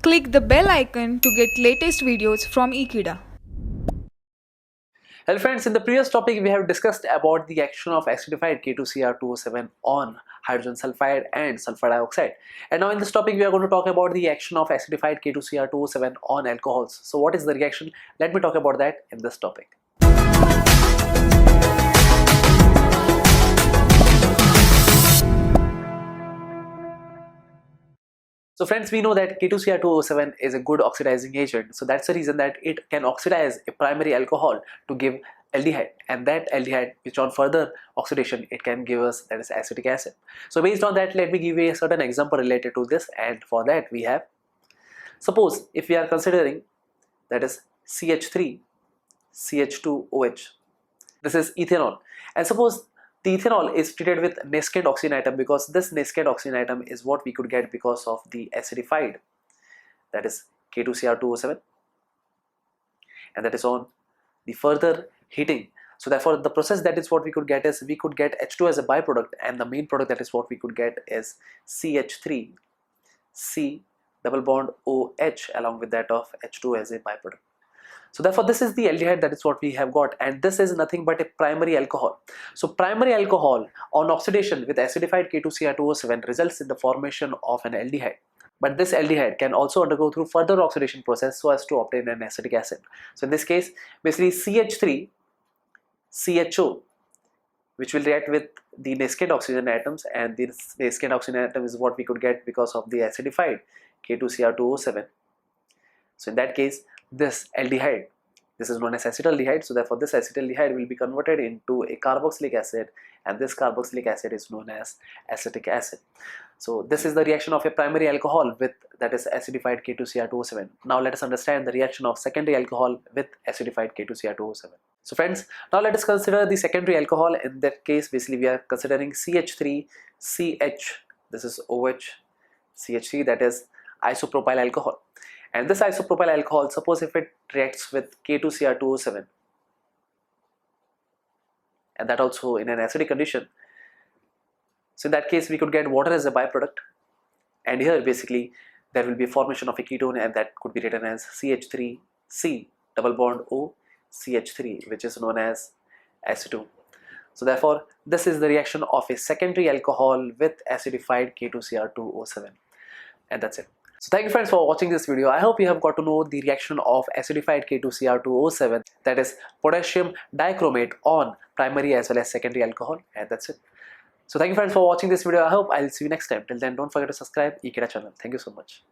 Click the bell icon to get latest videos from Ekeeda. Hello friends, in the previous topic we have discussed about the action of acidified K2Cr2O7 on hydrogen sulfide and sulfur dioxide. And now in this topic we are going to talk about the action of acidified K2Cr2O7 on alcohols. So what is the reaction? Let me talk about that in this topic. So friends, we know that K2Cr2O7 is a good oxidizing agent. So that's the reason that it can oxidize a primary alcohol to give aldehyde, and that aldehyde, which on further oxidation it can give us, that is acetic acid. So based on that, let me give you a certain example related to this, and for that we have, suppose if we are considering, that is CH3 CH2OH, this is ethanol, and suppose the ethanol is treated with nascent oxygen atom, because this nascent oxygen atom is what we could get because of the acidified, that is K2Cr2O7, and that is on the further heating. So therefore the process, that is what we could get is, we could get H2 as a byproduct, and the main product, that is what we could get is CH3 C double bond OH along with that of H2 as a byproduct. So therefore this is the aldehyde, that is what we have got, and this is nothing but a primary alcohol. So primary alcohol on oxidation with acidified K2Cr2O7 results in the formation of an aldehyde. But this aldehyde can also undergo through further oxidation process so as to obtain an acetic acid. So in this case, basically CH3 CHO, which will react with the nascent oxygen atoms, and this nascent oxygen atom is what we could get because of the acidified K2Cr2O7. So in that case, this aldehyde, this is known as acetaldehyde, so therefore this acetaldehyde will be converted into a carboxylic acid, and this carboxylic acid is known as acetic acid. So this is the reaction of a primary alcohol with, that is acidified K2Cr2O7. Now let us understand the reaction of secondary alcohol with acidified K2Cr2O7. So friends, now let us consider the secondary alcohol. In that case, basically we are considering CH3CH, this is OH, CH3, that is isopropyl alcohol. And this isopropyl alcohol, suppose if it reacts with K2Cr2O7, and that also in an acidic condition, so in that case we could get water as a byproduct, and here basically there will be a formation of a ketone, and that could be written as CH3C double bond O CH3, which is known as acetone. So therefore this is the reaction of a secondary alcohol with acidified K2Cr2O7, and that's it. So thank you friends for watching this video. I hope you have got to know the reaction of acidified K2Cr2O7, that is potassium dichromate, on primary as well as secondary alcohol, and that's it. So thank you friends for watching this video. I hope I'll see you next time. Till then, don't forget to subscribe Ekeeda channel. Thank you so much.